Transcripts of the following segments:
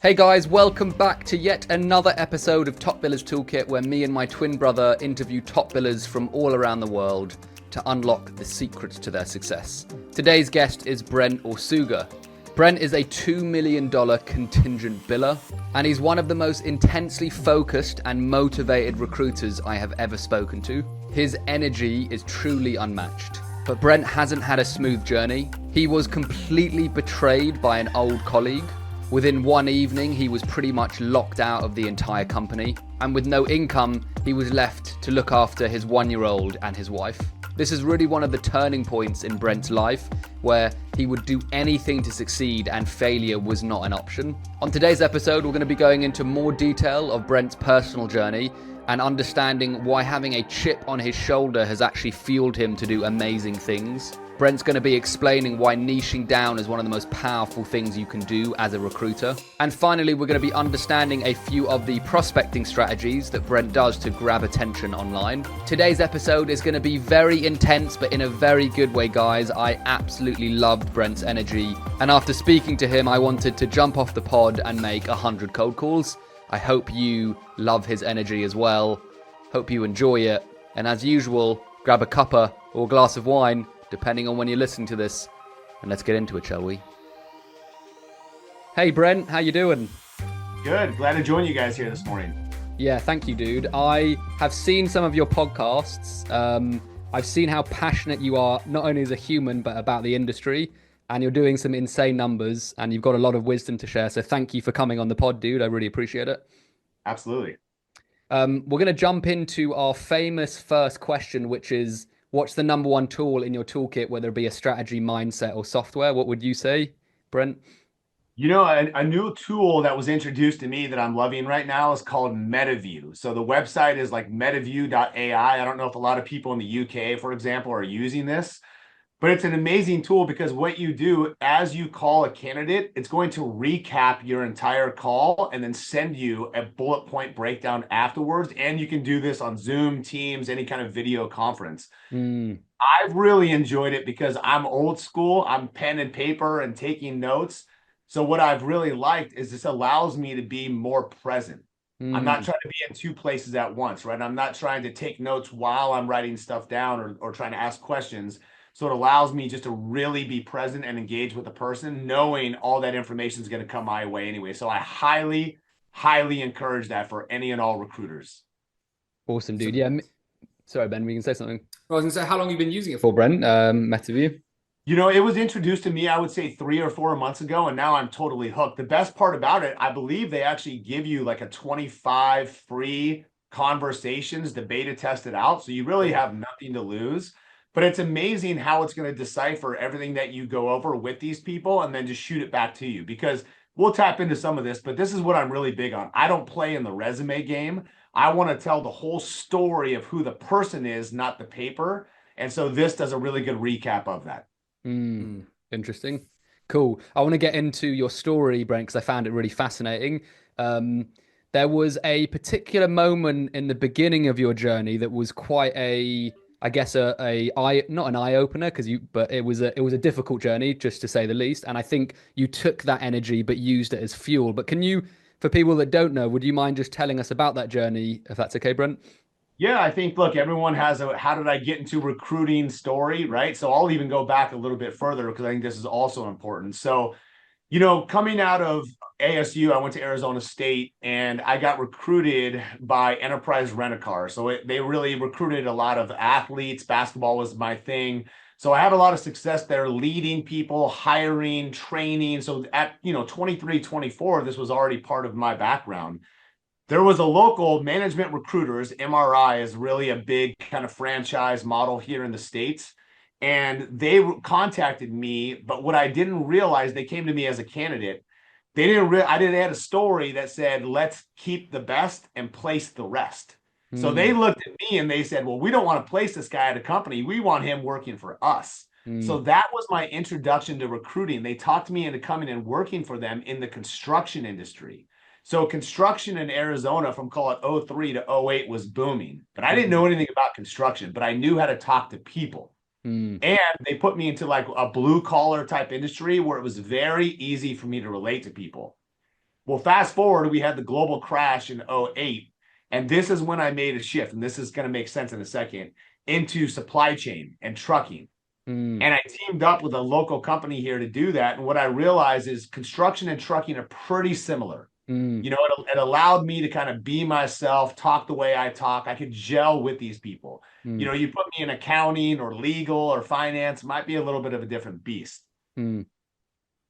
Hey guys, welcome back to yet another episode of Top Billers Toolkit, where me and my twin brother interview top billers from all around the world to unlock the secrets to their success. Today's guest is Brent Orsuga. Brent is a $2 million contingent biller, and he's one of the most intensely focused and motivated recruiters I have ever spoken to. His energy is truly unmatched. But Brent hasn't had a smooth journey. He was completely betrayed by an old colleague. Within one evening, he was pretty much locked out of the entire company. And with no income, he was left to look after his 1-year-old and his wife. This is really one of the turning points in Brent's life, where he would do anything to succeed and failure was not an option. On today's episode, we're going to be going into more detail of Brent's personal journey and understanding why having a chip on his shoulder has actually fueled him to do amazing things. Brent's going to be explaining why niching down is one of the most powerful things you can do as a recruiter. And finally, we're going to be understanding a few of the prospecting strategies that Brent does to grab attention online. Today's episode is going to be very intense, but in a very good way, guys. I absolutely loved Brent's energy. And after speaking to him, I wanted to jump off the pod and make 100 cold calls. I hope you love his energy as well. Hope you enjoy it. And as usual, grab a cuppa or a glass of wine, depending on when you're listening to this, and let's get into it, shall we? Hey Brent, how you doing? Good, glad to join you guys here this morning. Yeah, thank you, dude. I have seen some of your podcasts. I've seen how passionate you are, not only as a human, but about the industry, and you're doing some insane numbers, and you've got a lot of wisdom to share, so thank you for coming on the pod, dude. I really appreciate it. Absolutely. We're going to jump into our famous first question, which is, what's the number one tool in your toolkit, whether it be a strategy, mindset, or software? What would you say, Brent? You know, a new tool that was introduced to me that I'm loving right now is called MetaView. So the website is like metaview.ai. I don't know if a lot of people in the UK, for example, are using this, but it's an amazing tool because what you do as you call a candidate, it's going to recap your entire call and then send you a bullet point breakdown afterwards. And you can do this on Zoom, Teams, any kind of video conference. I've really enjoyed it because I'm old school. I'm pen and paper and taking notes. So what I've really liked is this allows me to be more present. I'm not trying to be in two places at once, right? I'm not trying to take notes while I'm writing stuff down or trying to ask questions. So it allows me just to really be present and engage with the person, knowing all that information is going to come my way anyway. So I highly, highly encourage that for any and all recruiters. Awesome, dude. Yeah. Sorry, Ben, we can say something. I was going to say, how long have you been using it for, Brent? MetaView? You know, it was introduced to me, I would say 3 or 4 months ago, and now I'm totally hooked. The best part about it, I believe they actually give you like a 25 free conversations to beta test it out. So you really have nothing to lose. But it's amazing how it's going to decipher everything that you go over with these people and then just shoot it back to you, because we'll tap into some of this, but this is what I'm really big on. I don't play in the resume game. I want to tell the whole story of who the person is, not the paper. And so this does a really good recap of that. Interesting. Cool. I want to get into your story, Brent, because I found it really fascinating. There was a particular moment in the beginning of your journey that was quite I guess not an eye opener, but it was a difficult journey, just to say the least. And I think you took that energy but used it as fuel. But can you, for people that don't know, would you mind just telling us about that journey, if that's okay, Brent? Yeah, I think, look, everyone has a how did I get into recruiting story, right? So I'll even go back a little bit further because I think this is also important. So, you know, coming out of ASU, I went to Arizona State and I got recruited by Enterprise Rent-A-Car. So they really recruited a lot of athletes. Basketball was my thing. So I had a lot of success there, leading people, hiring, training. So at, 23, 24, this was already part of my background. There was a local management recruiters. MRI is really a big kind of franchise model here in the States. And they contacted me, but what I didn't realize, they came to me as a candidate. I didn't have a story that said, let's keep the best and place the rest. So they looked at me and they said, well, we don't want to place this guy at a company. We want him working for us. So that was my introduction to recruiting. They talked me into coming and working for them in the construction industry. So construction in Arizona from, call it 03 to 08 was booming, but I didn't know anything about construction, but I knew how to talk to people. And they put me into like a blue collar type industry where it was very easy for me to relate to people. Well, fast forward, we had the global crash in '08. And this is when I made a shift. And this is going to make sense in a second into supply chain and trucking. Mm, And I teamed up with a local company here to do that. And what I realized is construction and trucking are pretty similar. mm, You know, it allowed me to kind of be myself, talk the way I talk. I could gel with these people. You mm, know, you put me in accounting or legal or finance, might be a little bit of a different beast. mm,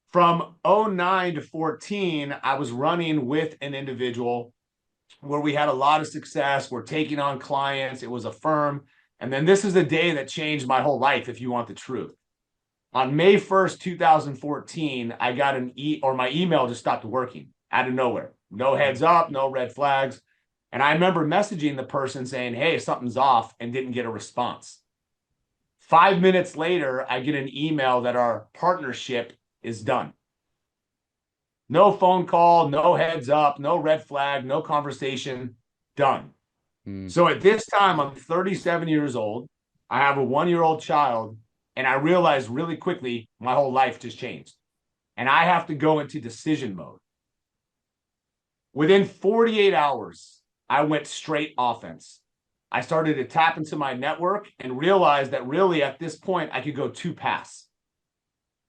From '09 to 14, I was running with an individual where we had a lot of success. We're taking on clients. It was a firm. And then this is the day that changed my whole life, if you want the truth. On May 1st, 2014, I got my email just stopped working out of nowhere. No heads up, no red flags. And I remember messaging the person saying, hey, something's off, and didn't get a response. 5 minutes later, I get an email that our partnership is done. No phone call, no heads up, no red flag, no conversation, done. mm, So at this time, I'm 37 years old. I have a 1-year-old child, and I realized really quickly my whole life just changed. And I have to go into decision mode. Within 48 hours, I went straight offense. I started to tap into my network and realized that really at this point, I could go two paths.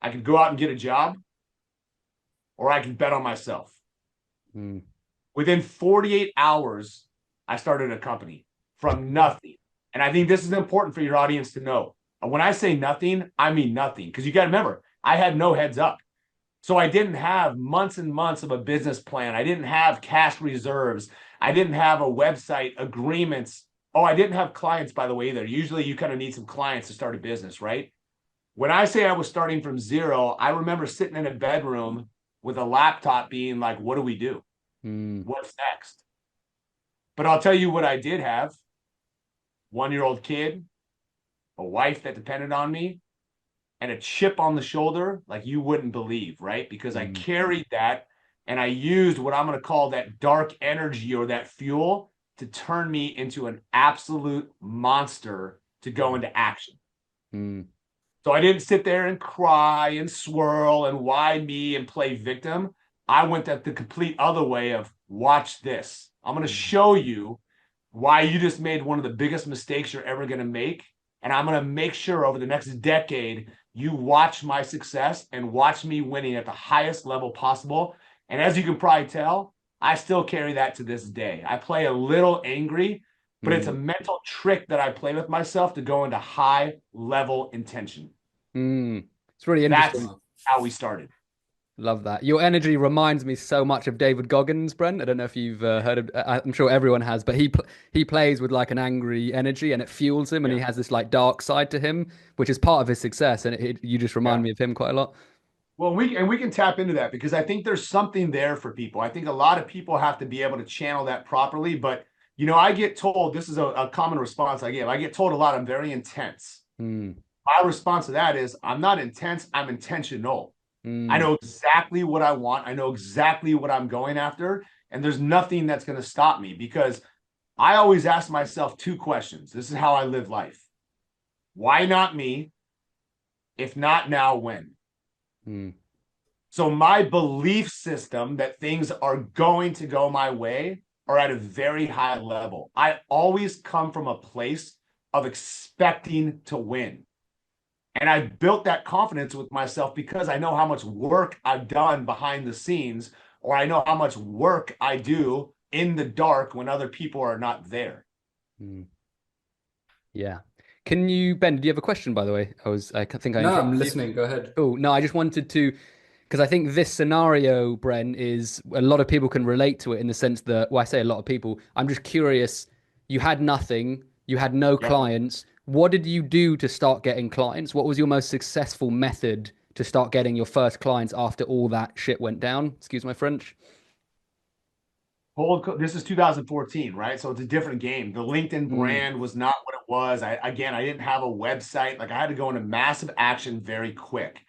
I could go out and get a job, or I could bet on myself. mm, Within 48 hours, I started a company from nothing. And I think this is important for your audience to know. When I say nothing, I mean nothing. Because you got to remember, I had no heads up. So I didn't have months and months of a business plan. I didn't have cash reserves. I didn't have a website, agreements. Oh, I didn't have clients, by the way, either. Usually you kind of need some clients to start a business, right? When I say I was starting from zero, I remember sitting in a bedroom with a laptop being like, what do we do? mm, What's next? But I'll tell you what I did have: 1-year-old kid, a wife that depended on me, and a chip on the shoulder like you wouldn't believe, right? Because I mm, carried that and I used what I'm going to call that dark energy or that fuel to turn me into an absolute monster to go into action. mm, So I didn't sit there and cry and swirl and why me and play victim. I went at the complete other way of watch this. I'm going to mm, show you why you just made one of the biggest mistakes you're ever going to make. And I'm going to make sure over the next decade, you watch my success and watch me winning at the highest level possible. And as you can probably tell, I still carry that to this day. I play a little angry, but it's a mm, mental trick that I play with myself to go into high level intention. mm. It's really That's interesting. how we started. Love that. Your energy reminds me so much of David Goggins, Brent. I don't know if you've heard of. I'm sure everyone has, but he plays with like an angry energy, and it fuels him, and he Yeah. has this like dark side to him, which is part of his success. And you just remind Yeah. me of him quite a lot. Well, we can tap into that because I think there's something there for people. I think a lot of people have to be able to channel that properly. But you know, I get told this is a common response I give. I get told a lot I'm very intense. Mm, My response to that is I'm not intense, I'm intentional. I mm, know exactly what I want. I know exactly what I'm going after. And there's nothing that's going to stop me because I always ask myself two questions. This is how I live life. Why not me? If not now, when? mm, So my belief system that things are going to go my way are at a very high level. I always come from a place of expecting to win. And I built that confidence with myself because I know how much work I've done behind the scenes, or I know how much work I do in the dark when other people are not there. mm. Yeah. Can you, Ben? Do you have a question, by the way? I think I No, I'm interrupted you. listening. Go ahead. Oh, no, I just wanted to, because I think this scenario, Bren, is a lot of people can relate to it in the sense that, well, I say a lot of people. I'm just curious. You had nothing, you had no Yep. clients. What did you do to start getting clients? What was your most successful method to start getting your first clients after all that shit went down? Excuse my French. This is 2014, right? So it's a different game. The LinkedIn Mm, brand was not what it was. I didn't have a website. Like I had to go into massive action very quick.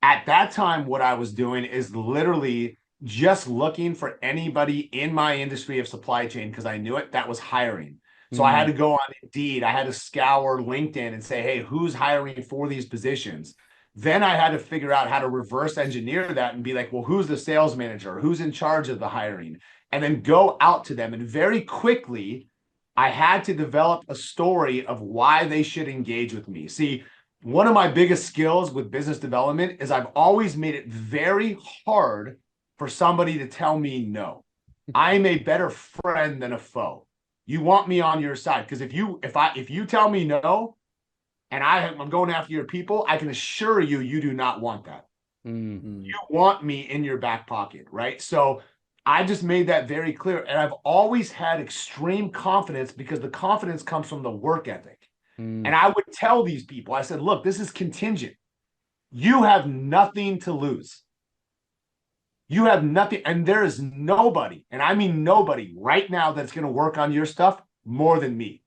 At that time, what I was doing is literally just looking for anybody in my industry of supply chain because I knew it that was hiring. So I had mm, to go on Indeed. I had to scour LinkedIn and say, hey, who's hiring for these positions? Then I had to figure out how to reverse engineer that and be like, well, who's the sales manager? Who's in charge of the hiring? And then go out to them. And very quickly, I had to develop a story of why they should engage with me. See, one of my biggest skills with business development is I've always made it very hard for somebody to tell me no. I'm a better friend than a foe. You want me on your side because if you tell me no and I'm going after your people, I can assure you you do not want that. Mm-hmm. You want me in your back pocket, right? So I just made that very clear. And I've always had extreme confidence because the confidence comes from the work ethic. And I would tell these people, I said, look, this is contingent. You have nothing to lose. You have nothing. And there is nobody, and I mean nobody right now that's going to work on your stuff more than me.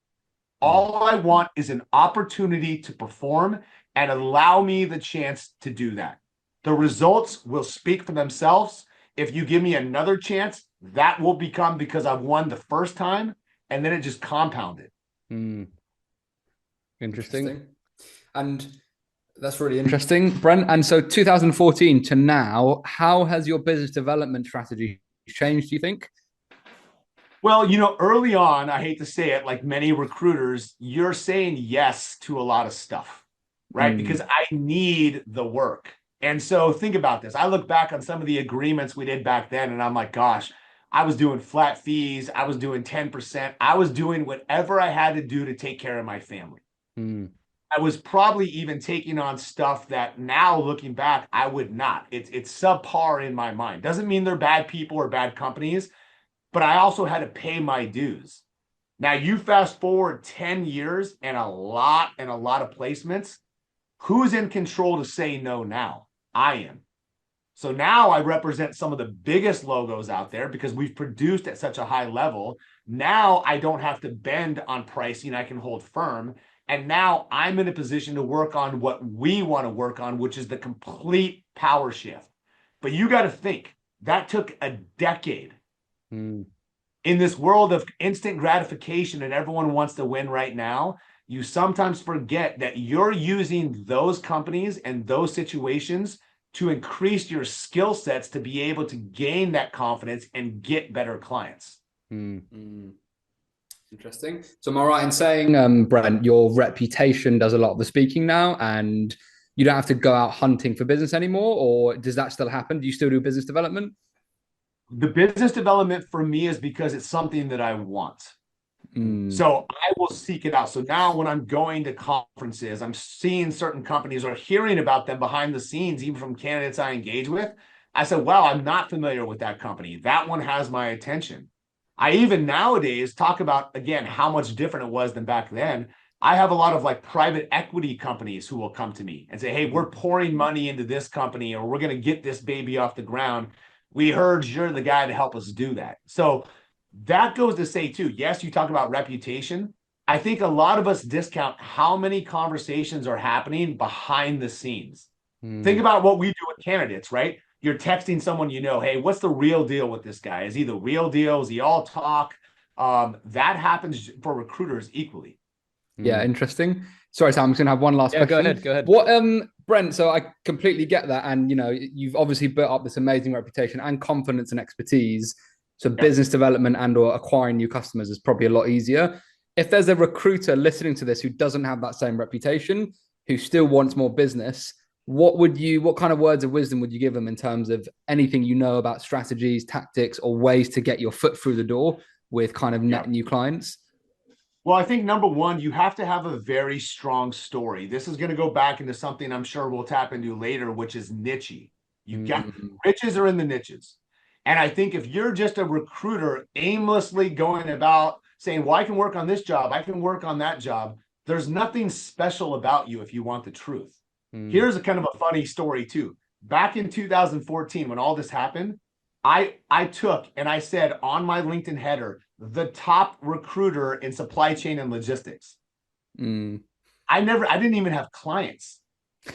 All I want is an opportunity to perform and allow me the chance to do that. The results will speak for themselves. If you give me another chance, that will become because I've won the first time, and then it just compounded. Interesting. And that's really interesting, Brent. And so 2014 to now, how has your business development strategy changed, do you think? Well, early on, I hate to say it, like many recruiters, you're saying yes to a lot of stuff, right? Because I need the work. And so think about this. I look back on some of the agreements we did back then, and I'm like, gosh, I was doing flat fees. I was doing 10%. I was doing whatever I had to do to take care of my family. I was probably even taking on stuff that now looking back, I would not. It's subpar in my mind. Doesn't mean they're bad people or bad companies, but I also had to pay my dues. Now you fast forward 10 years and a lot of placements. Who's in control to say no now? I am. So now I represent some of the biggest logos out there because we've produced at such a high level. Now I don't have to bend on pricing. I can hold firm. And now I'm in a position to work on what we want to work on, which is the complete power shift. But you got to think that took a decade. In this world of instant gratification and everyone wants to win right now, you sometimes forget that you're using those companies and those situations to increase your skill sets to be able to gain that confidence and get better clients. Interesting. So am I right in saying, Brent, your reputation does a lot of the speaking now and you don't have to go out hunting for business anymore? Or does that still happen? Do you still do business development? The business development for me is because it's something that I want. So I will seek it out. So now when I'm going to conferences, I'm seeing certain companies or hearing about them behind the scenes, even from candidates I engage with. I said, wow, I'm not familiar with that company. That one has my attention. I even nowadays talk about, again, how much different it was than back then. I have a lot of like private equity companies who will come to me and say, hey, we're pouring money into this company or we're going to get this baby off the ground. We heard you're the guy to help us do that. So that goes to say too, yes, you talk about reputation. I think a lot of us discount how many conversations are happening behind the scenes. Think about what we do with candidates, right? You're texting someone, hey, what's the real deal with this guy? Is he the real deal? Is he all talk? That happens for recruiters equally. Yeah, interesting. Sorry, Sam, I'm just gonna have one last question. Go ahead. What, Brent, so I completely get that. And you've obviously built up this amazing reputation and confidence and expertise. So business development and or acquiring new customers is probably a lot easier. If there's a recruiter listening to this who doesn't have that same reputation, who still wants more business, what kind of words of wisdom would you give them in terms of anything about strategies, tactics, or ways to get your foot through the door with kind of net new clients? Well, I think number one, you have to have a very strong story. This is going to go back into something I'm sure we'll tap into later, which is niche. Riches are in the niches. And I think if you're just a recruiter aimlessly going about saying, well, I can work on this job, I can work on that job, there's nothing special about you if you want the truth. Here's a kind of a funny story too. Back in 2014, when all this happened, I took and I said on my LinkedIn header, the top recruiter in supply chain and logistics. I didn't even have clients,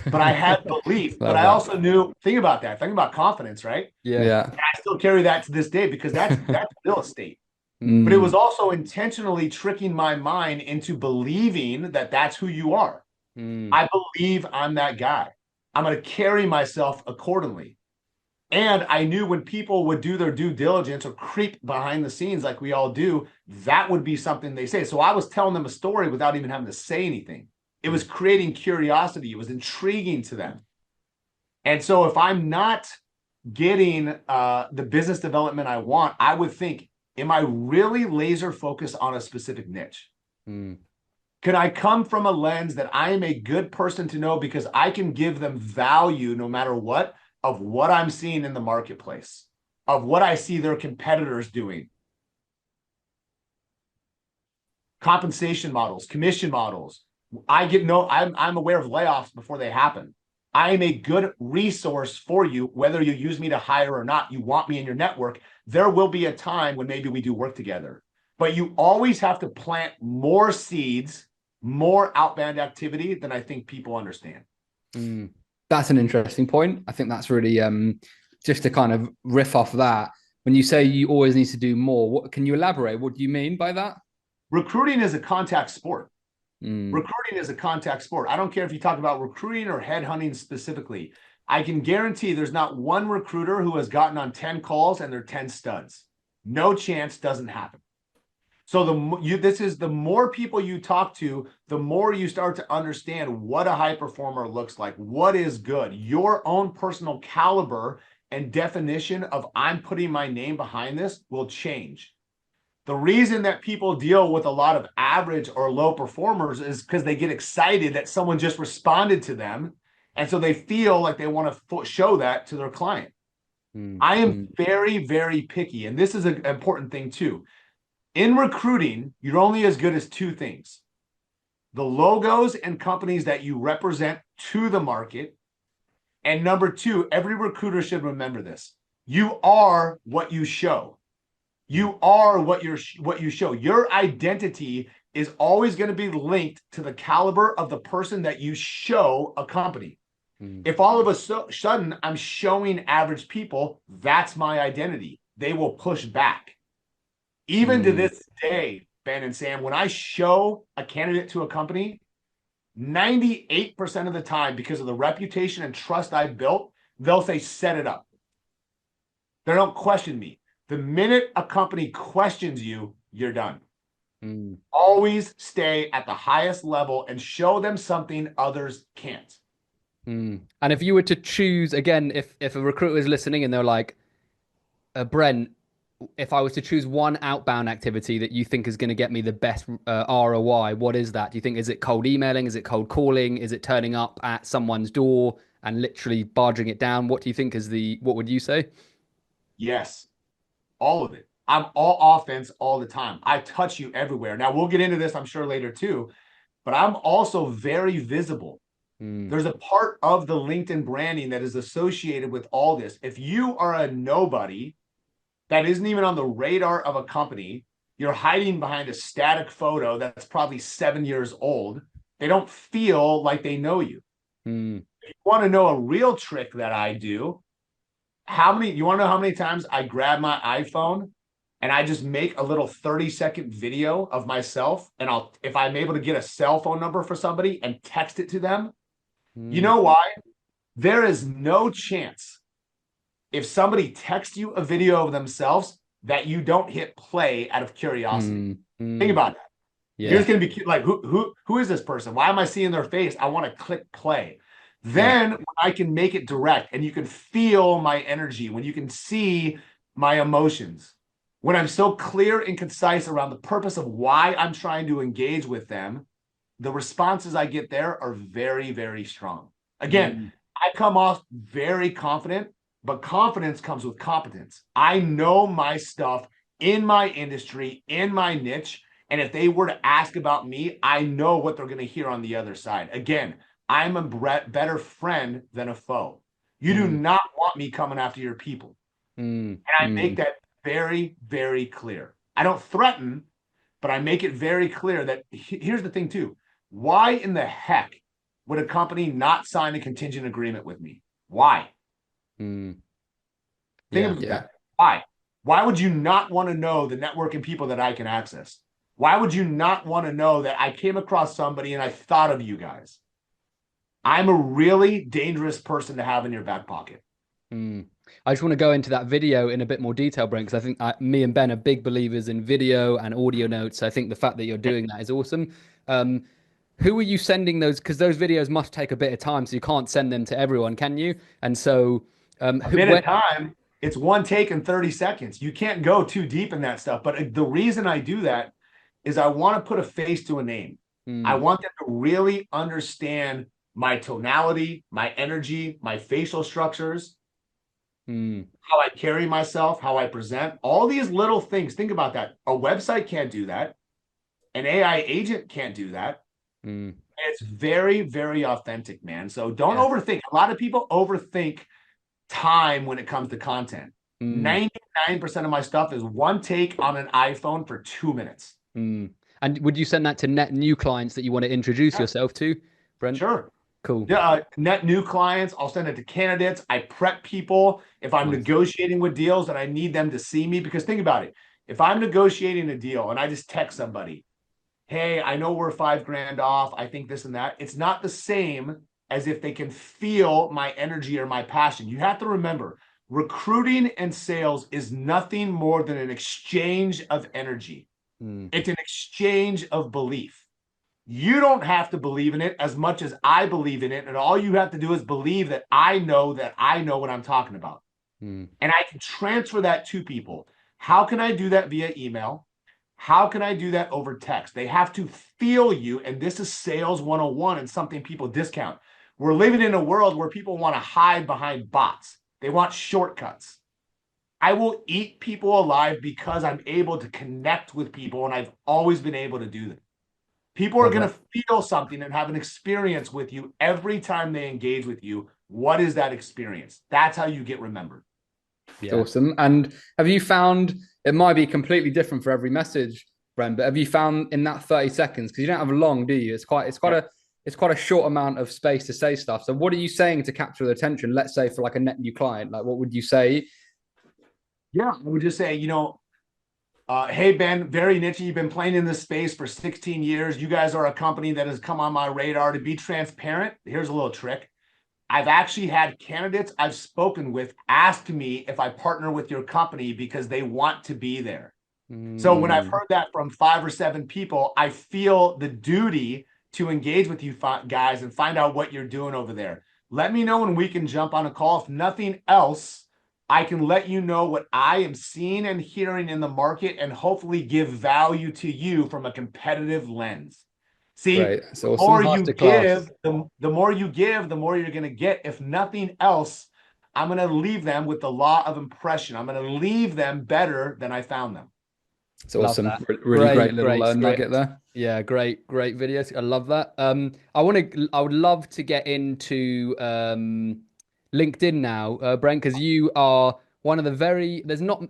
but I had belief. But I also knew, think about confidence, right? Yeah. And I still carry that to this day because that's real estate. But it was also intentionally tricking my mind into believing that that's who you are. I believe I'm that guy. I'm going to carry myself accordingly. And I knew when people would do their due diligence or creep behind the scenes like we all do, that would be something they say. So I was telling them a story without even having to say anything. It was creating curiosity. It was intriguing to them. And so if I'm not getting the business development I want, I would think, am I really laser focused on a specific niche? Mm. Can I come from a lens that I am a good person to know because I can give them value no matter what of what I'm seeing in the marketplace, of what I see their competitors doing? Compensation models, commission models. I'm aware of layoffs before they happen. I am a good resource for you, whether you use me to hire or not. You want me in your network. There will be a time when maybe we do work together, but you always have to plant more seeds, more outbound activity than I think people understand. Mm. That's an interesting point. I think that's really just to kind of riff off that. When you say you always need to do more, what can you elaborate? What do you mean by that? Recruiting is a contact sport. Mm. Recruiting is a contact sport. I don't care if you talk about recruiting or headhunting specifically. I can guarantee there's not one recruiter who has gotten on 10 calls and they're 10 studs. No chance, doesn't happen. So the more people you talk to, the more you start to understand what a high performer looks like, what is good, your own personal caliber and definition of I'm putting my name behind this will change. The reason that people deal with a lot of average or low performers is because they get excited that someone just responded to them. And so they feel like they want to show that to their client. I am very, very picky. And this is an important thing too. In recruiting, you're only as good as two things: the logos and companies that you represent to the market. And number two, every recruiter should remember this: you are what you show. You are what you show. Your identity is always going to be linked to the caliber of the person that you show a company. If all of a sudden I'm showing average people, that's my identity. They will push back. Even to this day, Ben and Sam, when I show a candidate to a company, 98% of the time, because of the reputation and trust I've built, they'll say, set it up. They don't question me. The minute a company questions you, you're done. Always stay at the highest level and show them something others can't. And if you were to choose again, if a recruiter is listening and they're like, Brent, if I was to choose one outbound activity that you think is going to get me the best ROI, what is that? Do you think, is it cold emailing? Is it cold calling? Is it turning up at someone's door and literally barging it down? What do you think is what would you say? Yes, all of it. I'm all offense all the time. I touch you everywhere. Now, we'll get into this, I'm sure, later too, but I'm also very visible. There's a part of the LinkedIn branding that is associated with all this. If you are a nobody that isn't even on the radar of a company, you're hiding behind a static photo that's probably 7 years old, they don't feel like they know you. If you want to know a real trick that I do, you want to know how many times I grab my iPhone and I just make a little 30-second video of myself, and if I'm able to get a cell phone number for somebody and text it to them. You know why? There is no chance, if somebody texts you a video of themselves, that you don't hit play out of curiosity. Think about that. You're just going to be like, who is this person? Why am I seeing their face? I want to click play. Then I can make it direct, and you can feel my energy, when you can see my emotions, when I'm so clear and concise around the purpose of why I'm trying to engage with them, the responses I get there are very, very strong. Again, I come off very confident, but confidence comes with competence. I know my stuff in my industry, in my niche. And if they were to ask about me, I know what they're going to hear on the other side. Again, I'm a better friend than a foe. You do not want me coming after your people. And I make that very, very clear. I don't threaten, but I make it very clear that here's the thing too. Why in the heck would a company not sign a contingent agreement with me? Why? Think about that. Why? Why would you not want to know the network and people that I can access? Why would you not want to know that I came across somebody and I thought of you guys? I'm a really dangerous person to have in your back pocket. Mm. I just want to go into that video in a bit more detail, Brent, because I think me and Ben are big believers in video and audio notes. I think the fact that you're doing that is awesome. Um, who are you sending those? Because those videos must take a bit of time, so you can't send them to everyone, can you? And so, A bit of time, it's one take in 30 seconds. You can't go too deep in that stuff. But the reason I do that is I want to put a face to a name. I Mm, want them to really understand my tonality, my energy, my facial structures, mm, how I carry myself, how I present, all these little things. Think about that. A website can't do that. An AI agent can't do that. mm. It's very, very authentic, man. So don't Yeah. overthink. A lot of people overthink time when it comes to content. Mm, 99% of my stuff is one take on an iPhone for 2 minutes. mm. And would you send that to net new clients that you want to introduce Yeah, yourself to, Brent? sure. Cool. Yeah, net new clients. I'll send it to candidates. I prep people if I'm Nice. negotiating with deals and I need them to see me. Because think about it. If I'm negotiating a deal and I just text somebody, hey, I know we're 5 grand off. I think this and that. It's not the same as if they can feel my energy or my passion. You have to remember, recruiting and sales is nothing more than an exchange of energy. Mm, It's an exchange of belief. You don't have to believe in it as much as I believe in it. And all you have to do is believe that I know what I'm talking about. mm. And I can transfer that to people. How can I do that via email? How can I do that over text? They have to feel you. And this is sales 101 and something people discount. We're living in a world where people want to hide behind bots, they want shortcuts. I will eat people alive because I'm able to connect with people and I've always been able to do that. People are Love going that. to feel something and have an experience with you every time they engage with you. What is that experience? That's how you get remembered. Yeah. Awesome. And have you found it might be completely different for every message, Bren, but have you found in that 30 seconds, because you don't have long, do you? Yeah. It's quite a short amount of space to say stuff. So what are you saying to capture their attention? Let's say for like a net new client, like what would you say? Yeah. I would just say, hey, Ben, very niche. You've been playing in this space for 16 years. You guys are a company that has come on my radar. To be transparent, here's a little trick. I've actually had candidates I've spoken with ask me if I partner with your company because they want to be there. So when I've Mm, heard that from 5 or 7 people, I feel the duty to engage with you guys and find out what you're doing over there. Let me know when we can jump on a call. If nothing else, I can let you know what I am seeing and hearing in the market and hopefully give value to you from a competitive lens. See, great. That's the awesome. more you Masterclass. give, the more you give, the more you're going to get. If nothing else, I'm going to leave them with the law of impression. I'm going to leave them better than I found them. It's Love awesome. that. Really great Great, little great nugget script. there. Yeah, great videos. I love that. I would love to get into LinkedIn now, Brent, because you are one of the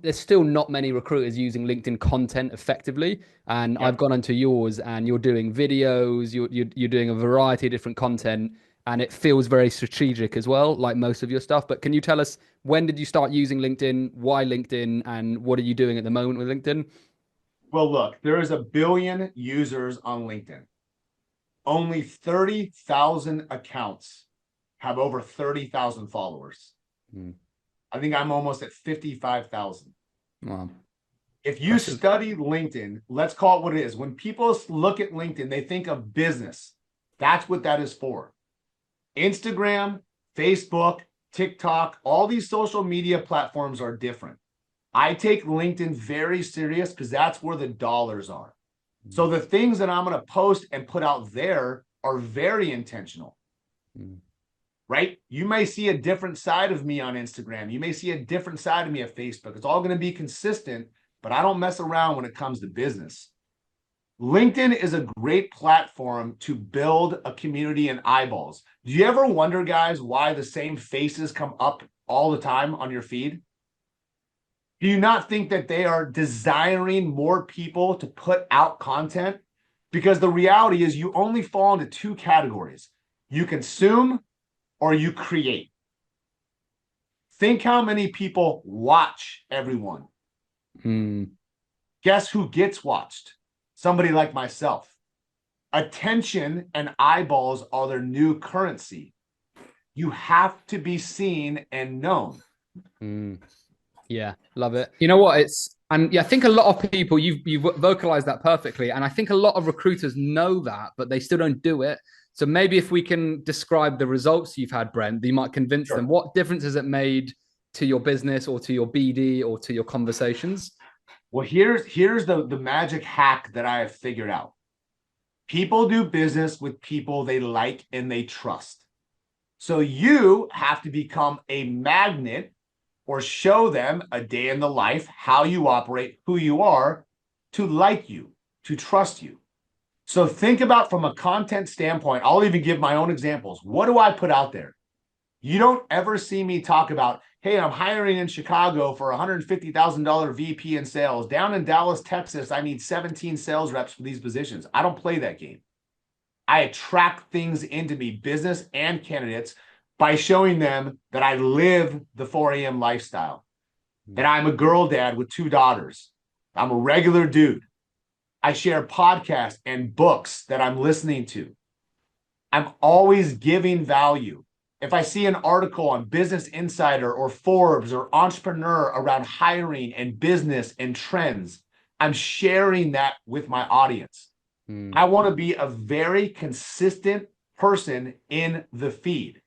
there's still not many recruiters using LinkedIn content effectively. And I've Yep. gone onto yours and you're doing videos, you're doing a variety of different content and it feels very strategic as well, like most of your stuff. But can you tell us when did you start using LinkedIn, why LinkedIn, and what are you doing at the moment with LinkedIn? Well, look, there is a billion users on LinkedIn. Only 30,000 accounts have over 30,000 followers. Mm, I think I'm almost at 55,000. wow, If you impressive. study LinkedIn, let's call it what it is. When people look at LinkedIn, they think of business. That's what that is for. Instagram, Facebook, TikTok, all these social media platforms are different. I take LinkedIn very serious because that's where the dollars are. So Mm, the things that I'm going to post and put out there are very intentional, mm, right? You may see a different side of me on Instagram. You may see a different side of me at Facebook. It's all going to be consistent, but I don't mess around when it comes to business. LinkedIn is a great platform to build a community and eyeballs. Do you ever wonder, guys, why the same faces come up all the time on your feed? Do you not think that they are desiring more people to put out content? Because the reality is you only fall into two categories. You consume or you create. Think how many people watch everyone. mm, Guess who gets watched? Somebody like myself. Attention and eyeballs are their new currency. You have to be seen and known. Mm. Yeah, love it. You know what? And yeah, I think a lot of people you've vocalized that perfectly, and I think a lot of recruiters know that, but they still don't do it. So maybe if we can describe the results you've had, Brent, you might convince them. What difference has it made to your business or to your BD or to your conversations? Well, here's the magic hack that I have figured out. People do business with people they like and they trust. So you have to become a magnet or show them a day in the life, how you operate, who you are, to like you, to trust you. So think about from a content standpoint, I'll even give my own examples. What do I put out there? You don't ever see me talk about, hey, I'm hiring in Chicago for $150,000 VP in sales. Down in Dallas, Texas, I need 17 sales reps for these positions. I don't play that game. I attract things into me, business and candidates, by showing them that I live the 4 a.m. lifestyle, that I'm a girl dad with 2 daughters. I'm a regular dude. I share podcasts and books that I'm listening to. I'm always giving value. If I see an article on Business Insider or Forbes or Entrepreneur around hiring and business and trends, I'm sharing that with my audience. I want to be a very consistent person in the feed,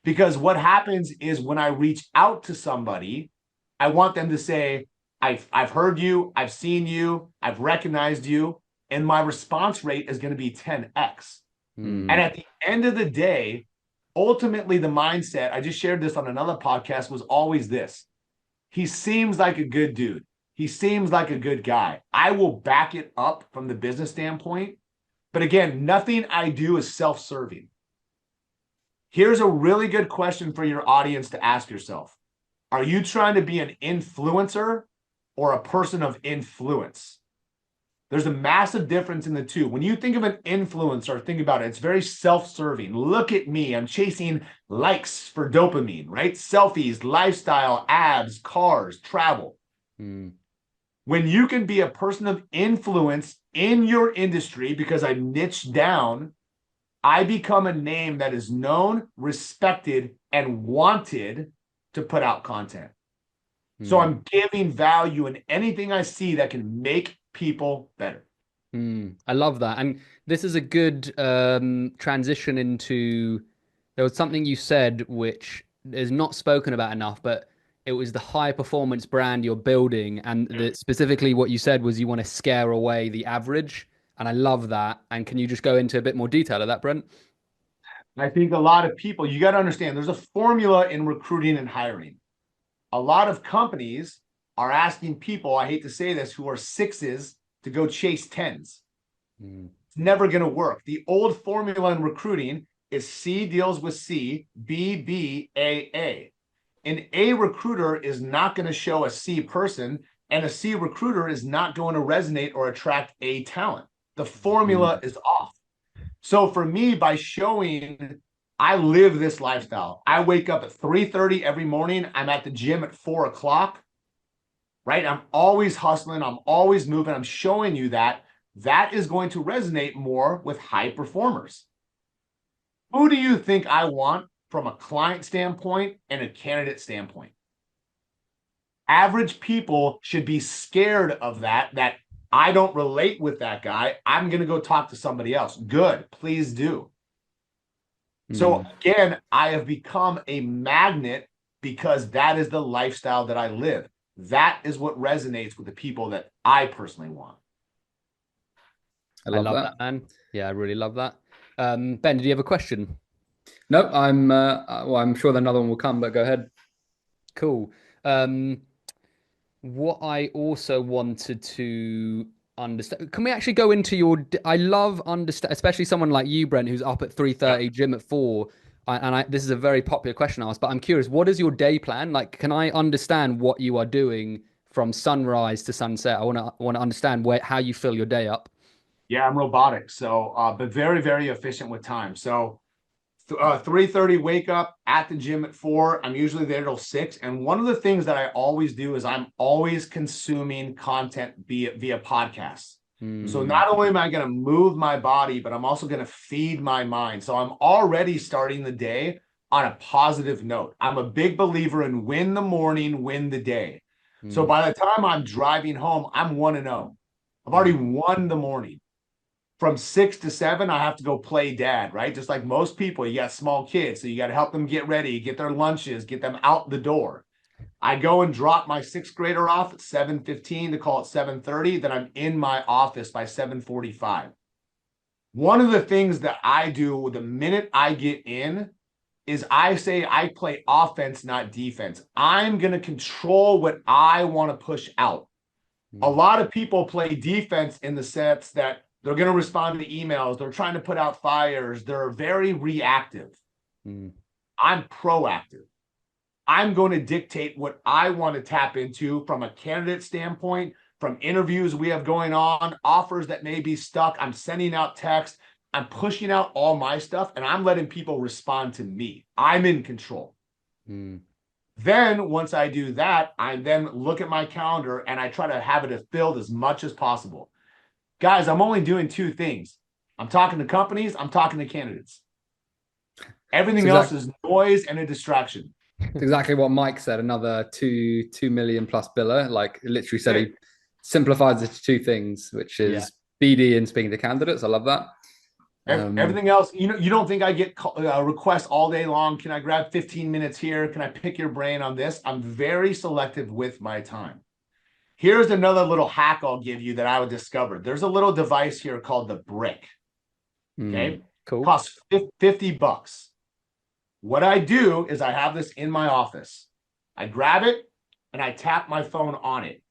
because what happens is when I reach out to somebody, I want them to say, I've heard you, I've seen you, I've recognized you, and my response rate is going to be 10x. And at the end of the day, ultimately the mindset, I just shared this on another podcast, was always this: he seems like a good dude. He seems like a good guy. I will back it up from the business standpoint. But again, nothing I do is self-serving. Here's a really good question for your audience to ask yourself. Are you trying to be an influencer or a person of influence? There's a massive difference in the two. When you think of an influencer, think about it. It's very self-serving. Look at me. I'm chasing likes for dopamine, right? Selfies, lifestyle, abs, cars, travel. When you can be a person of influence in your industry, because I niche down, I become a name that is known, respected, and wanted to put out content. So I'm giving value in anything I see that can make people better. I love that. And this is a good transition into, there was something you said which is not spoken about enough, but it was the high performance brand you're building. And specifically what you said was you want to scare away the average. And I love that. And can you just go into a bit more detail of that, Brent? I think a lot of people, you got to understand, there's a formula in recruiting and hiring. A lot of companies are asking people, I hate to say this, who are 6s to go chase 10s. It's never going to work. The old formula in recruiting is C deals with C, B, B, A, A. An A recruiter is not going to show a C person, and a C recruiter is not going to resonate or attract A talent. The formula is off. So for me, by showing I live this lifestyle, I wake up at 3:30 every morning. I'm at the gym at 4 o'clock, right? I'm always hustling. I'm always moving. I'm showing you that is going to resonate more with high performers. Who do you think I want from a client standpoint and a candidate standpoint? Average people should be scared of that I don't relate with that guy. I'm going to go talk to somebody else. Good. Please do. So again, I have become a magnet because that is the lifestyle that I live. That is what resonates with the people that I personally want. I love that, man. Yeah, I really love that. Ben, did you have a question? No, I'm sure another one will come, but go ahead. Cool. What I also wanted to understand, can we actually go into your, I love understand, especially someone like you, Brent, who's up at 3:30, gym at 4. This is a very popular question I ask, but I'm curious, what is your day plan? Like, can I understand what you are doing from sunrise to sunset? I want to understand how you fill your day up. Yeah, I'm robotic. So, but very, very efficient with time. So 3:30 wake up, at the gym at 4. I'm usually there till 6. And one of the things that I always do is I'm always consuming content via podcasts. So not only am I going to move my body, but I'm also going to feed my mind. So I'm already starting the day on a positive note. I'm a big believer in win the morning, win the day. So by the time I'm driving home, I'm 1-0. I've already won the morning. From 6 to 7, I have to go play dad, right? Just like most people, you got small kids, so you got to help them get ready, get their lunches, get them out the door. I go and drop my 6th grader off at 7:15 to call it 7:30. Then I'm in my office by 7:45. One of the things that I do the minute I get in is I say I play offense, not defense. I'm going to control what I want to push out. A lot of people play defense in the sense that they're going to respond to emails. They're trying to put out fires. They're very reactive. I'm proactive. I'm going to dictate what I want to tap into from a candidate standpoint, from interviews we have going on, offers that may be stuck. I'm sending out text. I'm pushing out all my stuff, and I'm letting people respond to me. I'm in control. Then once I do that, I then look at my calendar and I try to have it filled as much as possible. Guys, I'm only doing 2 things. I'm talking to companies. I'm talking to candidates. Everything else is noise and a distraction. It's exactly what Mike said. Another 2 million plus biller. Like literally said, he simplifies it to 2 things, which is BD and speaking to candidates. I love that. Everything else, you don't think I get requests all day long? Can I grab 15 minutes here? Can I pick your brain on this? I'm very selective with my time. Here's another little hack I'll give you that I would discover. There's a little device here called the brick. Okay. Cool. Costs $50. What I do is I have this in my office. I grab it and I tap my phone on it.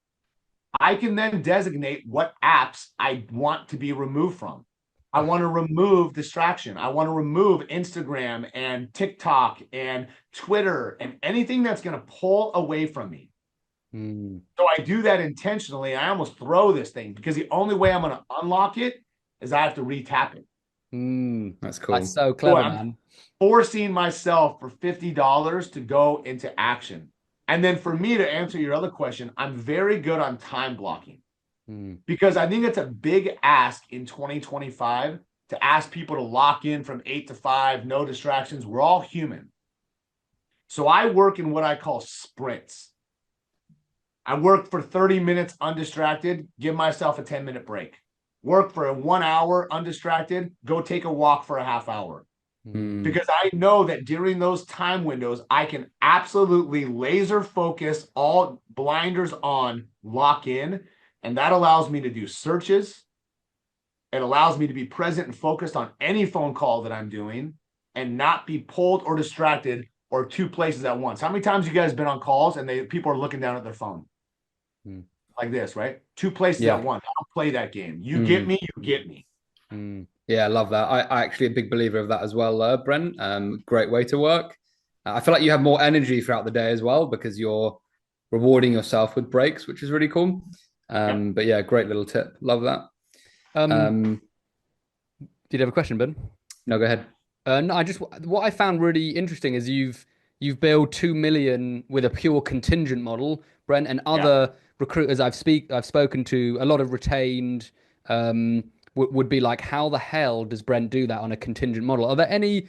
I can then designate what apps I want to be removed from. I want to remove distraction. I want to remove Instagram and TikTok and Twitter and anything that's going to pull away from me. So I do that intentionally. I almost throw this thing because the only way I'm going to unlock it is I have to re-tap it. That's cool. That's so clever, I'm man. forcing myself for $50 to go into action. And then for me to answer your other question, I'm very good on time blocking. Because I think it's a big ask in 2025 to ask people to lock in from 8 to 5, no distractions. We're all human. So I work in what I call sprints. I work for 30 minutes undistracted, give myself a 10-minute break. Work for 1 hour undistracted, go take a walk for a half hour. Because I know that during those time windows, I can absolutely laser focus, all blinders on, lock in. And that allows me to do searches. It allows me to be present and focused on any phone call that I'm doing and not be pulled or distracted or 2 places at once. How many times you guys been on calls and people are looking down at their phone? Like this, right? 2 places at once. I'll play that game. You get me, you get me. Yeah, I love that. I actually a big believer of that as well, Brent. Great way to work. I feel like you have more energy throughout the day as well because you're rewarding yourself with breaks, which is really cool. But yeah, great little tip. Love that. Did you have a question, Ben? No, go ahead. No, what I found really interesting is you've built 2 million with a pure contingent model, Brent, and other recruiters I've spoken to, a lot of retained would be like, how the hell does Brent do that on a contingent model? Are there any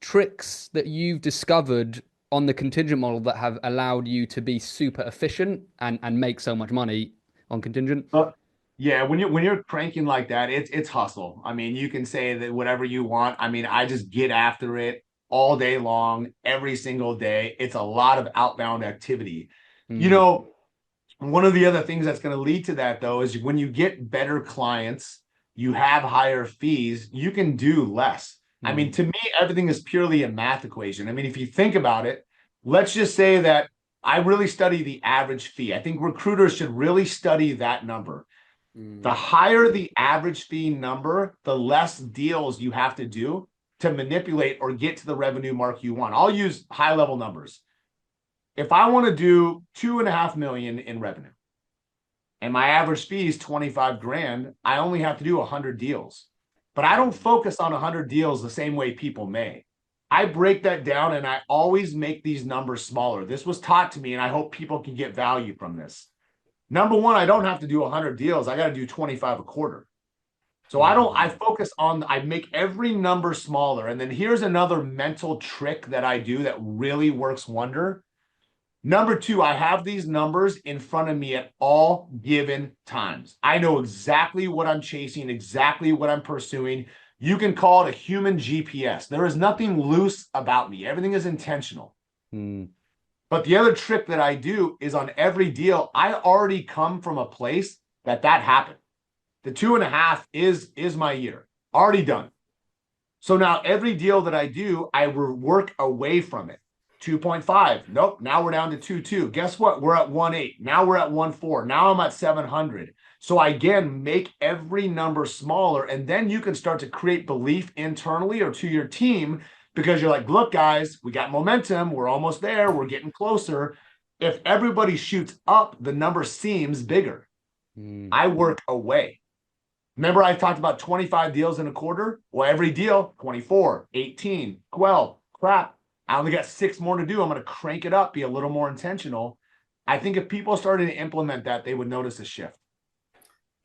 tricks that you've discovered on the contingent model that have allowed you to be super efficient and make so much money on contingent? Yeah, when you're cranking like that, it's hustle. I mean, you can say that whatever you want. I mean, I just get after it all day long, every single day. It's a lot of outbound activity. One of the other things that's going to lead to that, though, is when you get better clients, you have higher fees, you can do less. I mean, to me, everything is purely a math equation. I mean, if you think about it, let's just say that I really study the average fee. I think recruiters should really study that number. The higher the average fee number, the less deals you have to do to manipulate or get to the revenue mark you want. I'll use high level numbers. If I want to do 2.5 million in revenue and my average fee is 25 grand, I only have to do 100 deals. But I don't focus on 100 deals the same way people may. I break that down and I always make these numbers smaller. This was taught to me and I hope people can get value from this. Number one, I don't have to do 100 deals. I got to do 25 a quarter. So I focus on, I make every number smaller. And then here's another mental trick that I do that really works wonder. Number two, I have these numbers in front of me at all given times. I know exactly what I'm chasing, exactly what I'm pursuing. You can call it a human GPS. There is nothing loose about me. Everything is intentional. But the other trick that I do is on every deal, I already come from a place that happened. The 2.5 is my year. Already done. So now every deal that I do, I work away from it. 2.5. Nope. Now we're down to 2.2. Guess what? We're at 1.8. Now we're at 1.4. Now I'm at 700. So I, again, make every number smaller. And then you can start to create belief internally or to your team, because you're like, look, guys, we got momentum. We're almost there. We're getting closer. If everybody shoots up, the number seems bigger. I work away. Remember, I talked about 25 deals in a quarter? Well, every deal, 24, 18, 12. Crap. I only got 6 more to do. I'm going to crank it up, be a little more intentional. I think if people started to implement that, they would notice a shift.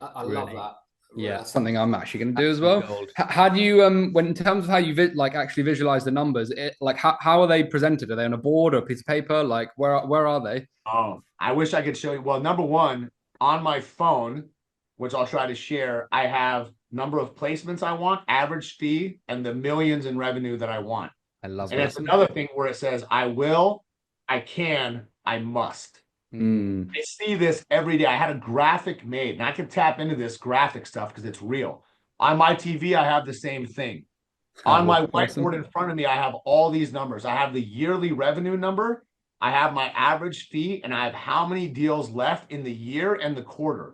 I love that. Yeah, that's something I'm actually going to do as well. How do you, when in terms of how you actually visualize the numbers, how are they presented? Are they on a board or a piece of paper? Like where are they? Oh, I wish I could show you. Well, number one, on my phone, which I'll try to share, I have number of placements I want, average fee, and the millions in revenue that I want. I love And that. it's another thing where it says, I will, I can, I must. I see this every day. I had a graphic made, and I can tap into this graphic stuff because it's real. On my TV, I have the same thing. On my whiteboard in front of me, I have all these numbers. I have the yearly revenue number, I have my average fee, and I have how many deals left in the year and the quarter.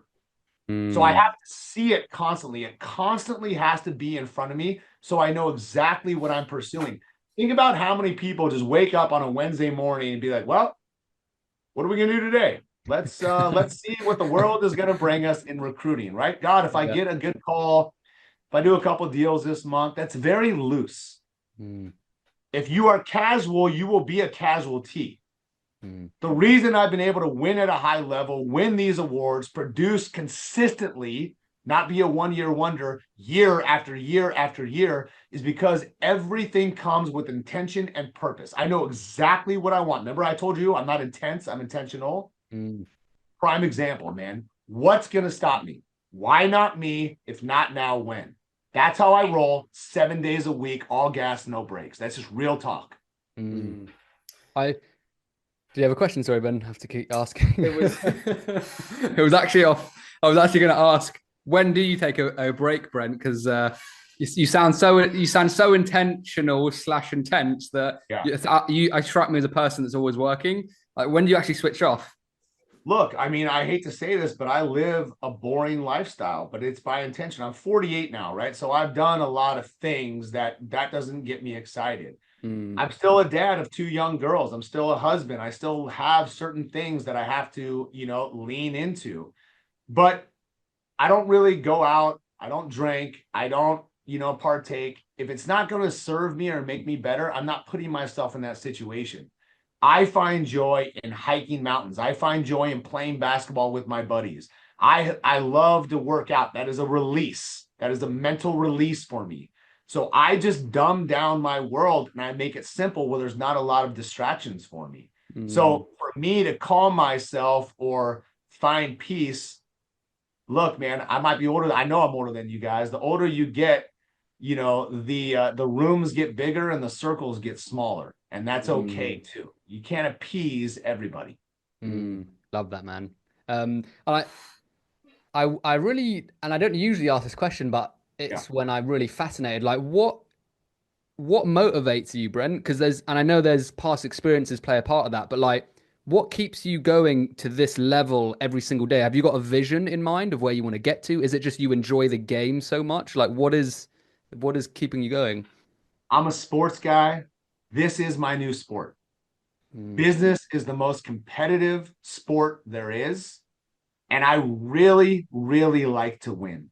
So I have to see it constantly. It constantly has to be in front of me so I know exactly what I'm pursuing. Think about how many people just wake up on a Wednesday morning and be like, well, what are we gonna do today? Let's see what the world is gonna bring us in recruiting, right? God, if I get a good call, if I do a couple deals this month, that's very loose. If you are casual, you will be a casualty. The reason I've been able to win at a high level, win these awards, produce consistently, not be a one-year wonder, year after year after year, is because everything comes with intention and purpose. I know exactly what I want. Remember, I told you I'm not intense, I'm intentional. Prime example, man. What's going to stop me? Why not me? If not now, when? That's how I roll 7 days a week, all gas, no brakes. That's just real talk. Do you have a question? Sorry, Ben. I have to keep asking. It was actually off. I was actually going to ask, when do you take a break, Brent? Because you sound so intentional / intense that I strike me as a person that's always working. Like, when do you actually switch off? Look, I mean, I hate to say this, but I live a boring lifestyle, but it's by intention. I'm 48 now, right? So I've done a lot of things that doesn't get me excited. I'm still a dad of 2 young girls. I'm still a husband. I still have certain things that I have to, lean into. But I don't really go out. I don't drink. I don't, partake. If it's not going to serve me or make me better, I'm not putting myself in that situation. I find joy in hiking mountains. I find joy in playing basketball with my buddies. I love to work out. That is a release. That is a mental release for me. So I just dumb down my world and I make it simple where there's not a lot of distractions for me. So for me to calm myself or find peace, look, man, I might be older. I know I'm older than you guys. The older you get, the rooms get bigger and the circles get smaller. And that's okay too. You can't appease everybody. Love that, man. I really, and I don't usually ask this question, but it's when I'm really fascinated. Like, what motivates you, Brent? Because and I know there's past experiences play a part of that, but like, what keeps you going to this level every single day? Have you got a vision in mind of where you want to get to? Is it just you enjoy the game so much? Like, what is keeping you going? I'm a sports guy. This is my new sport. Business is the most competitive sport there is. And I really, really like to win.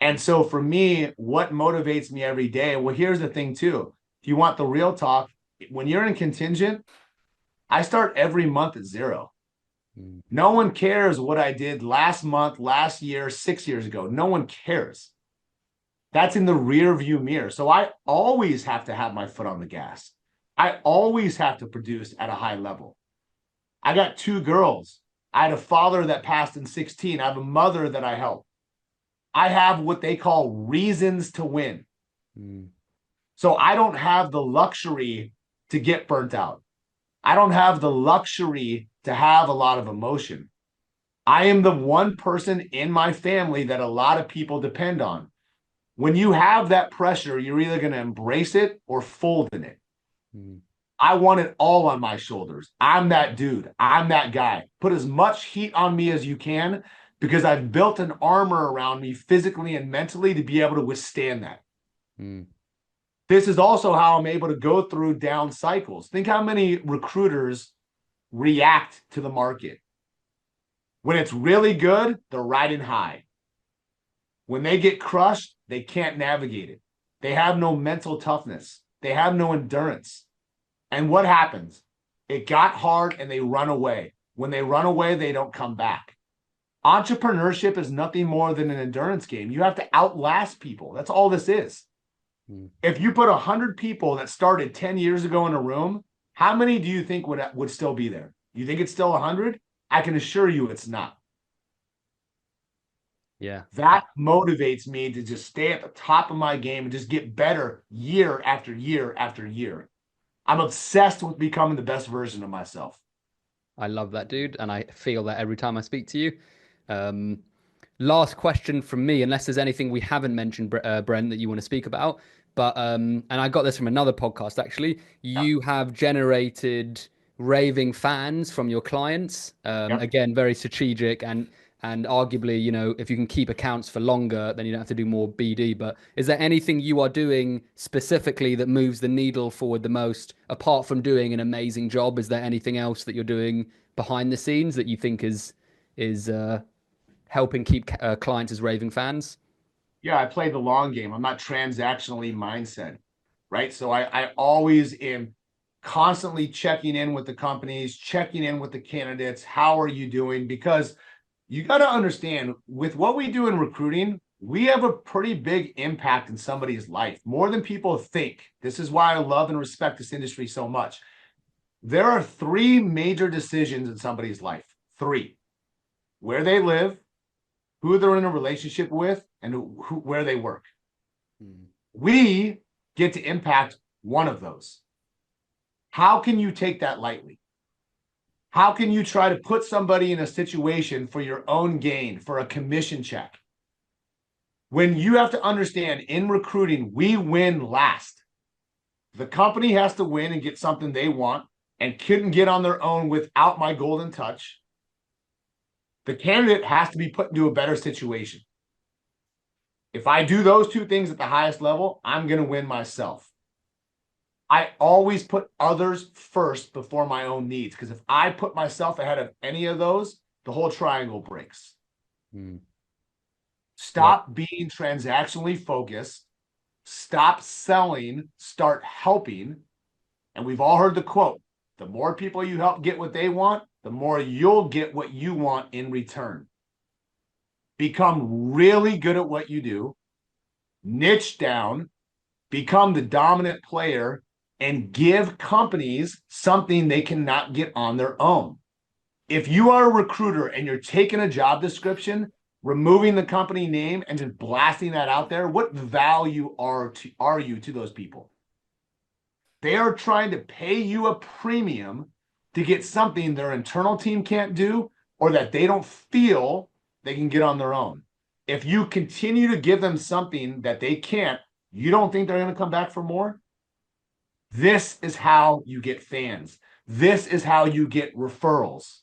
And so for me, what motivates me every day? Well, here's the thing too. If you want the real talk, when you're in contingent, I start every month at 0. No one cares what I did last month, last year, 6 years ago. No one cares. That's in the rear view mirror. So I always have to have my foot on the gas. I always have to produce at a high level. I got 2 girls. I had a father that passed in 16. I have a mother that I help. I have what they call reasons to win. So I don't have the luxury to get burnt out. I don't have the luxury to have a lot of emotion. I am the one person in my family that a lot of people depend on. When you have that pressure, you're either going to embrace it or fold in it. I want it all on my shoulders. I'm that dude. I'm that guy. Put as much heat on me as you can because I've built an armor around me physically and mentally to be able to withstand that. This is also how I'm able to go through down cycles. Think how many recruiters react to the market. When it's really good, they're riding high. When they get crushed, they can't navigate it. They have no mental toughness. They have no endurance. And what happens? It got hard and they run away. When they run away, they don't come back. Entrepreneurship is nothing more than an endurance game. You have to outlast people. That's all this is. If you put 100 people that started 10 years ago in a room, how many do you think would still be there? You think it's still 100? I can assure you it's not. Yeah. That motivates me to just stay at the top of my game and just get better year after year after year. I'm obsessed with becoming the best version of myself. I love that, dude. And I feel that every time I speak to you. Last question from me, unless there's anything we haven't mentioned, Brent, that you want to speak about. But and I got this from another podcast actually. You have generated raving fans from your clients. Again, very strategic and arguably, you know, if you can keep accounts for longer, then you don't have to do more BD. But is there anything you are doing specifically that moves the needle forward the most, apart from doing an amazing job? Is there anything else that you're doing behind the scenes that you think is helping keep clients as raving fans? Yeah, I play the long game. I'm not transactionally mindset, right? So I always am constantly checking in with the companies, checking in with the candidates. How are you doing? Because you got to understand, with what we do in recruiting, we have a pretty big impact in somebody's life, more than people think. This is why I love and respect this industry so much. There are 3 major decisions in somebody's life. 3. Where they live, who they're in a relationship with, and where they work. We get to impact one of those. How can you take that lightly? How can you try to put somebody in a situation for your own gain, for a commission check? When you have to understand, in recruiting, we win last. The company has to win and get something they want and couldn't get on their own without my golden touch. The candidate has to be put into a better situation. If I do those 2 things at the highest level, I'm going to win myself. I always put others first before my own needs, because if I put myself ahead of any of those, the whole triangle breaks. Stop being transactionally focused. Stop selling, start helping. And we've all heard the quote, the more people you help get what they want, the more you'll get what you want in return. Become really good at what you do, niche down, become the dominant player, and give companies something they cannot get on their own. If you are a recruiter and you're taking a job description, removing the company name and just blasting that out there, what value are you to those people? They are trying to pay you a premium to get something their internal team can't do or that they don't feel they can get on their own. If you continue to give them something that they can't, you don't think they're going to come back for more? This is how you get fans. This is how you get referrals.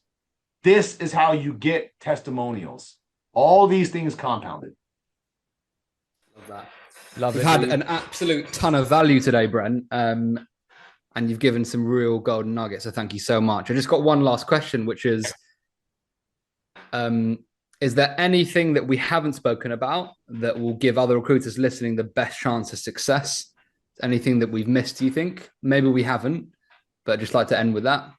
This is how you get testimonials. All these things compounded. Love that. Love You've it, had dude. an absolute ton of value today, Brent. And you've given some real golden nuggets. So thank you so much. I just got one last question, which is there anything that we haven't spoken about that will give other recruiters listening the best chance of success? Anything that we've missed, do you think? Maybe we haven't, but I'd just like to end with that.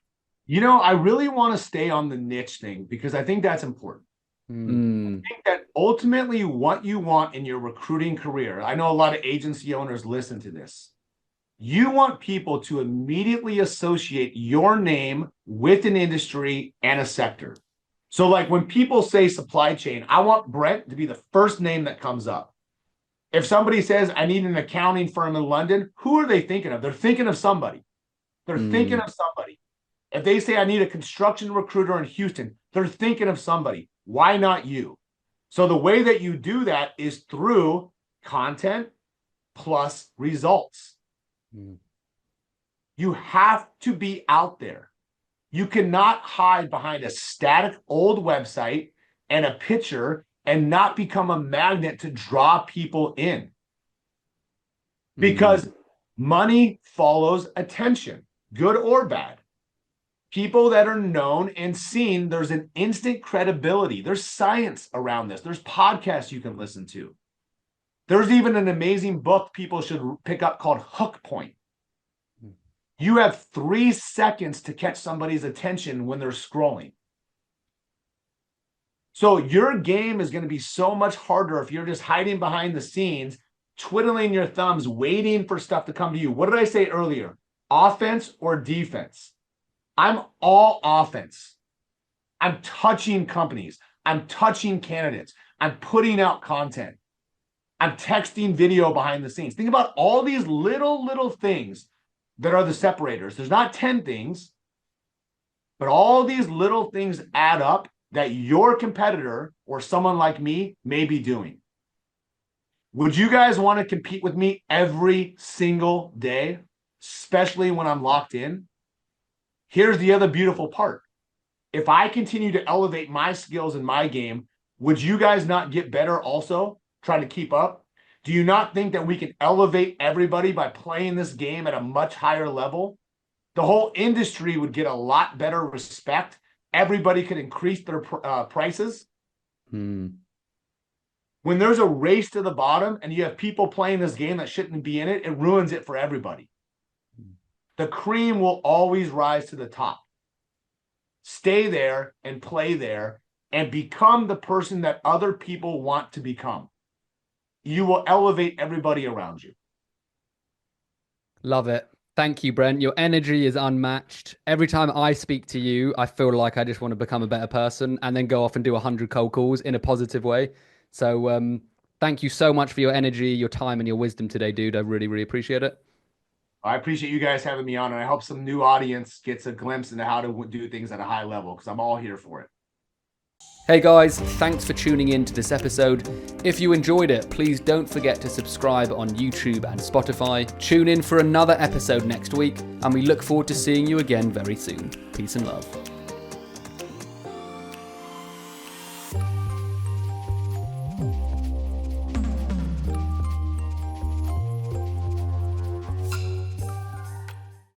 You know, I really want to stay on the niche thing because I think that's important. I think that ultimately what you want in your recruiting career, I know a lot of agency owners listen to this. You want people to immediately associate your name with an industry and a sector. So like when people say supply chain, I want Brent to be the first name that comes up. If somebody says, I need an accounting firm in London, who are they thinking of? They're thinking of somebody. They're thinking of somebody. If they say, I need a construction recruiter in Houston, they're thinking of somebody. Why not you? So the way that you do that is through content plus results. You have to be out there. You cannot hide behind a static old website and a picture and not become a magnet to draw people in. Because money follows attention, good or bad. People that are known and seen, there's an instant credibility. There's science around this. There's podcasts you can listen to. There's even an amazing book people should pick up called Hook Point. You have 3 seconds to catch somebody's attention when they're scrolling. So your game is going to be so much harder if you're just hiding behind the scenes, twiddling your thumbs, waiting for stuff to come to you. What did I say earlier? Offense or defense? I'm all offense. I'm touching companies. I'm touching candidates. I'm putting out content. I'm texting video behind the scenes. Think about all these little things that are the separators. There's not 10 things, but all these little things add up that your competitor or someone like me may be doing. Would you guys want to compete with me every single day, especially when I'm locked in? Here's the other beautiful part. If I continue to elevate my skills in my game, would you guys not get better also, trying to keep up? Do you not think that we can elevate everybody by playing this game at a much higher level? The whole industry would get a lot better respect. Everybody could increase their prices. When there's a race to the bottom and you have people playing this game that shouldn't be in it, it ruins it for everybody. The cream will always rise to the top. Stay there and play there and become the person that other people want to become. You will elevate everybody around you. Love it. Thank you, Brent. Your energy is unmatched. Every time I speak to you, I feel like I just want to become a better person and then go off and do 100 cold calls in a positive way. So thank you so much for your energy, your time, and your wisdom today, dude. I really, really appreciate it. I appreciate you guys having me on, and I hope some new audience gets a glimpse into how to do things at a high level, because I'm all here for it. Hey guys, thanks for tuning in to this episode. If you enjoyed it, please don't forget to subscribe on YouTube and Spotify. Tune in for another episode next week, and we look forward to seeing you again very soon. Peace and love.